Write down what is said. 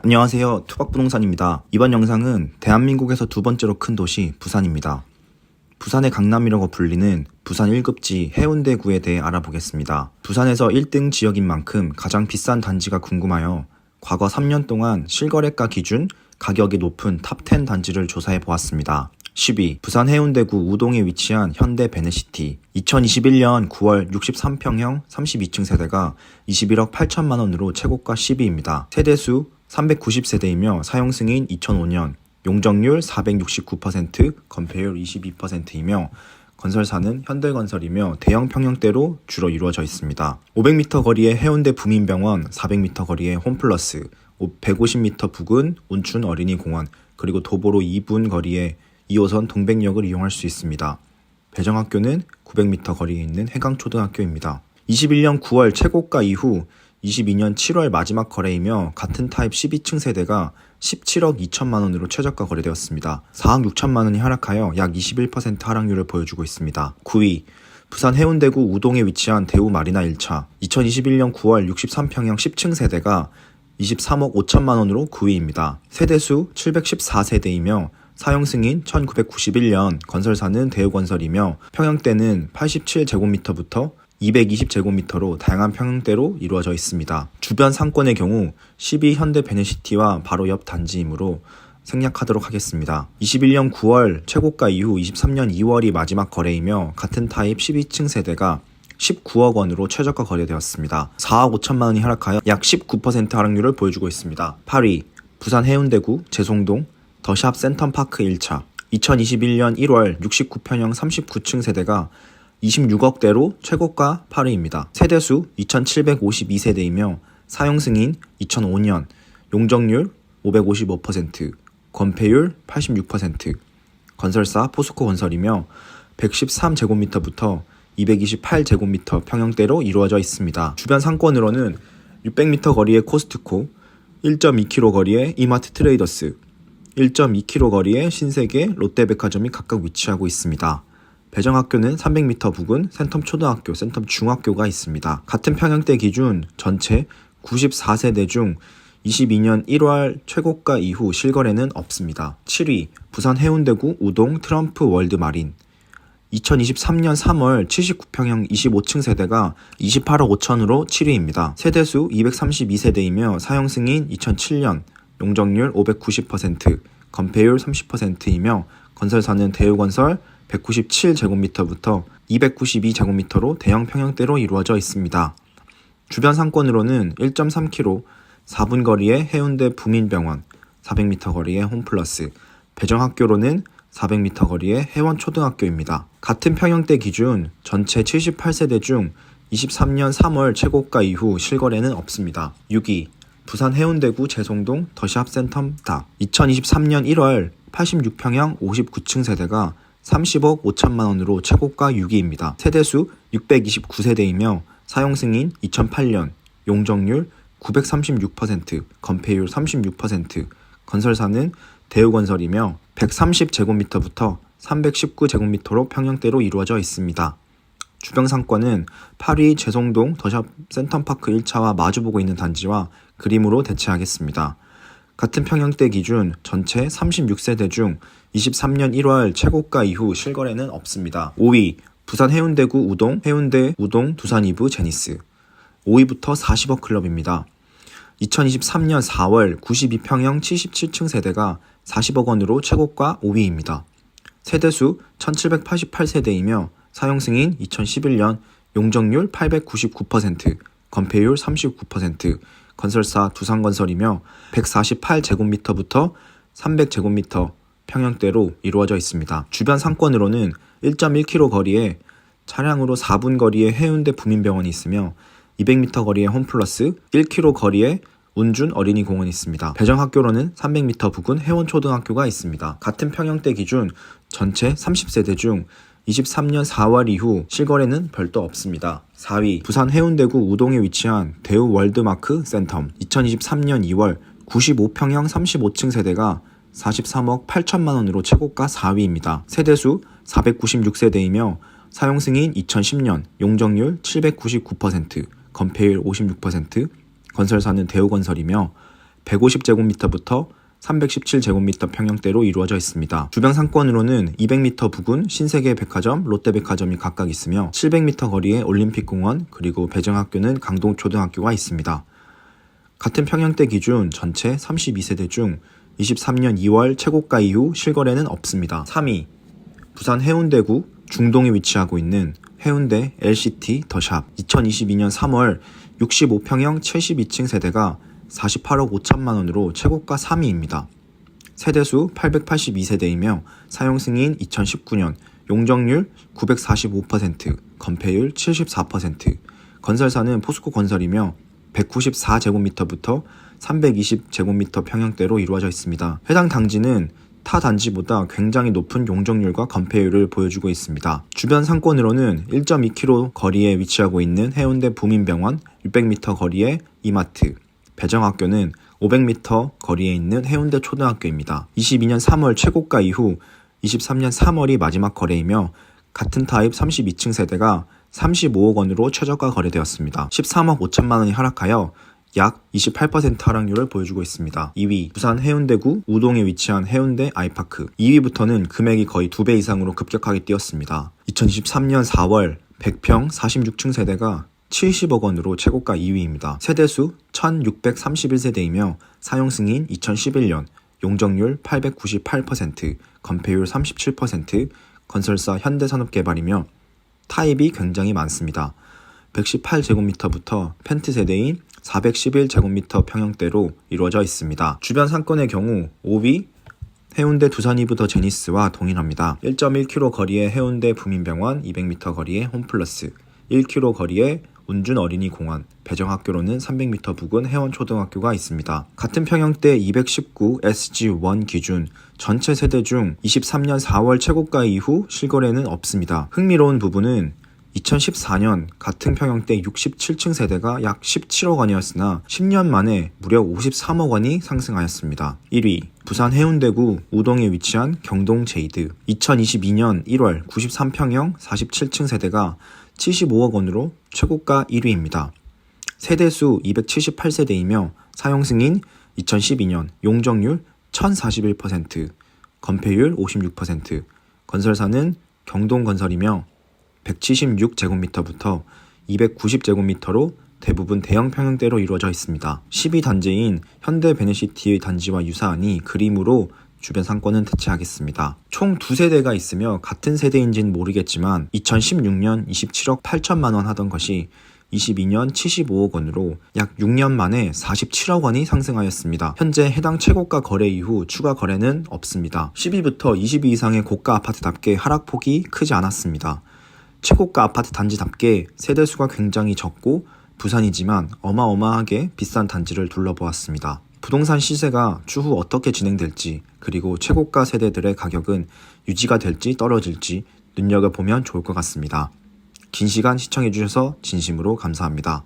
안녕하세요. 투박부동산입니다. 이번 영상은 대한민국에서 두 번째로 큰 도시 부산입니다. 부산의 강남이라고 불리는 부산 1급지 해운대구에 대해 알아보겠습니다. 부산에서 1등 지역인 만큼 가장 비싼 단지가 궁금하여 과거 3년 동안 실거래가 기준 가격이 높은 탑10 단지를 조사해 보았습니다. 10위 부산 해운대구 우동에 위치한 현대 베네시티. 2021년 9월 63평형 32층 세대가 21억 8천만 원으로 최고가 10위입니다. 세대수 390세대이며 사용 승인 2005년, 용적률 469%, 건폐율 22%이며 건설사는 현대건설이며 대형 평형대로 주로 이루어져 있습니다. 500m 거리의 해운대 부민병원, 400m 거리의 홈플러스, 150m 부근 온춘 어린이공원, 그리고 도보로 2분 거리의 2호선 동백역을 이용할 수 있습니다. 배정학교는 900m 거리에 있는 해강초등학교입니다. 21년 9월 최고가 이후 22년 7월 마지막 거래이며 같은 타입 12층 세대가 17억 2천만 원으로 최저가 거래되었습니다. 4억 6천만 원이 하락하여 약 21% 하락률을 보여주고 있습니다. 9위 부산 해운대구 우동에 위치한 대우 마리나 1차. 2021년 9월 63평형 10층 세대가 23억 5천만 원으로 9위입니다. 세대수 714세대이며 사용 승인 1991년, 건설사는 대우건설이며 평형대는 87제곱미터부터 220제곱미터로 다양한 평형대로 이루어져 있습니다. 주변 상권의 경우 12 현대 베네시티와 바로 옆 단지이므로 생략하도록 하겠습니다. 21년 9월 최고가 이후 23년 2월이 마지막 거래이며 같은 타입 12층 세대가 19억 원으로 최저가 거래되었습니다. 4억 5천만 원이 하락하여 약 19% 하락률을 보여주고 있습니다. 8위 부산 해운대구 제송동 더샵 센텀파크 1차. 2021년 1월 69평형 39층 세대가 26억대로 최고가 8위입니다. 세대수 2752세대이며 사용 승인 2005년, 용적률 555%, 건폐율 86%, 건설사 포스코 건설이며 113제곱미터부터 228제곱미터 평형대로 이루어져 있습니다. 주변 상권으로는 600m 거리의 코스트코, 1.2km 거리의 이마트 트레이더스, 1.2km 거리의 신세계 롯데백화점이 각각 위치하고 있습니다. 배정학교는 300m 부근 센텀 초등학교, 센텀 중학교가 있습니다. 같은 평형대 기준 전체 94세대 중 22년 1월 최고가 이후 실거래는 없습니다. 7위 부산 해운대구 우동 트럼프 월드마린. 2023년 3월 79평형 25층 세대가 28억 5천으로 7위입니다. 세대수 232세대이며 사용 승인 2007년, 용적률 590%, 건폐율 30%이며 건설사는 대우건설 197제곱미터부터 292제곱미터로 대형 평형대로 이루어져 있습니다. 주변 상권으로는 1.3km 4분 거리의 해운대 부민병원, 400m 거리의 홈플러스, 배정학교로는 400m 거리의 해원초등학교입니다. 같은 평형대 기준 전체 78세대 중 23년 3월 최고가 이후 실거래는 없습니다. 6위 부산 해운대구 제송동 더샵 센텀다. 2023년 1월 86평형 59층 세대가 30억 5천만 원으로 최고가 6위입니다. 세대수 629세대이며 사용 승인 2008년, 용적률 936%, 건폐율 36%, 건설사는 대우건설이며 130제곱미터부터 319제곱미터로 평형대로 이루어져 있습니다. 주변 상권은 8위 제송동 더샵 센텀파크 1차와 마주보고 있는 단지와 그림으로 대체하겠습니다. 같은 평형대 기준 전체 36세대 중 23년 1월 최고가 이후 실거래는 없습니다. 5위 부산 해운대구 우동 해운대 우동 두산 2부 제니스. 5위부터 40억 클럽입니다. 2023년 4월 92평형 77층 세대가 40억 원으로 최고가 5위입니다. 세대수 1788세대이며 사용 승인 2011년, 용적률 899%, 건폐율 39%, 건설사 두산건설이며 148제곱미터부터 300제곱미터 평형대로 이루어져 있습니다. 주변 상권으로는 1.1km 거리에 차량으로 4분 거리의 해운대 부민병원이 있으며 200m 거리의 홈플러스, 1km 거리에 운준 어린이공원이 있습니다. 배정학교로는 300m 부근 해원초등학교가 있습니다. 같은 평형대 기준 전체 30세대 중 23년 4월 이후 실거래는 별도 없습니다. 4위 부산 해운대구 우동에 위치한 대우 월드마크 센텀. 2023년 2월 95평형 35층 세대가 43억 8천만 원으로 최고가 4위입니다. 세대수 496세대이며 사용 승인 2010년, 용적률 799%, 건폐율 56%, 건설사는 대우건설이며 150제곱미터부터 317제곱미터 평형대로 이루어져 있습니다. 주변 상권으로는 200m 부근 신세계 백화점, 롯데백화점이 각각 있으며 700m 거리에 올림픽공원 그리고 배정학교는 강동초등학교가 있습니다. 같은 평형대 기준 전체 32세대 중 23년 2월 최고가 이후 실거래는 없습니다. 3위 부산 해운대구 중동에 위치하고 있는 해운대 LCT 더샵 2022년 3월 65평형 72층 세대가 48억 5천만 원으로 최고가 3위입니다. 세대수 882세대이며 사용 승인 2019년, 용적률 945%, 건폐율 74%, 건설사는 포스코 건설이며 194제곱미터부터 320제곱미터 평형대로 이루어져 있습니다. 해당 단지는 타 단지보다 굉장히 높은 용적률과 건폐율을 보여주고 있습니다. 주변 상권으로는 1.2km 거리에 위치하고 있는 해운대 부민병원, 600m 거리에 이마트, 배정학교는 500m 거리에 있는 해운대 초등학교입니다. 22년 3월 최고가 이후 23년 3월이 마지막 거래이며 같은 타입 32층 세대가 35억 원으로 최저가 거래되었습니다. 13억 5천만 원이 하락하여 약 28% 하락률을 보여주고 있습니다. 2위 부산 해운대구 우동에 위치한 해운대 아이파크 2위부터는 금액이 거의 2배 이상으로 급격하게 뛰었습니다. 2023년 4월 100평 46층 세대가 70억 원으로 최고가 2위입니다. 세대수 1631세대이며 사용 승인 2011년, 용적률 898%, 건폐율 37%, 건설사 현대산업개발이며 타입이 굉장히 많습니다. 118제곱미터부터 펜트 세대인 411제곱미터 평형대로 이루어져 있습니다. 주변 상권의 경우 5위 해운대 두산이브 더 제니스와 동일합니다. 1.1km 거리에 해운대 부민병원, 200m 거리에 홈플러스, 1km 거리에 운준 어린이공원, 배정학교로는 300m 부근 해원초등학교가 있습니다. 같은 평형대 219 SG1 기준 전체 세대 중 23년 4월 최고가 이후 실거래는 없습니다. 흥미로운 부분은 2014년 같은 평형대 67층 세대가 약 17억 원이었으나 10년 만에 무려 53억 원이 상승하였습니다. 1위 부산 해운대구 우동에 위치한 경동 제이드 2022년 1월 93평형 47층 세대가 75억 원으로 최고가 1위입니다. 세대수 278세대이며 사용 승인 2012년, 용적률 1041%, 건폐율 56%, 건설사는 경동건설이며 176제곱미터부터 290제곱미터로 대부분 대형 평형대로 이루어져 있습니다. 12단지인 현대 베네시티 단지와 유사하니 그림으로 주변 상권은 대체하겠습니다. 총 2세대가 있으며 같은 세대인지는 모르겠지만 2016년 27억 8천만 원 하던 것이 22년 75억 원으로 약 6년 만에 47억 원이 상승하였습니다. 현재 해당 최고가 거래 이후 추가 거래는 없습니다. 10위부터 20위 이상의 고가 아파트답게 하락폭이 크지 않았습니다. 최고가 아파트 단지답게 세대수가 굉장히 적고 부산이지만 어마어마하게 비싼 단지를 둘러보았습니다. 부동산 시세가 추후 어떻게 진행될지 그리고 최고가 세대들의 가격은 유지가 될지 떨어질지 눈여겨보면 좋을 것 같습니다. 긴 시간 시청해주셔서 진심으로 감사합니다.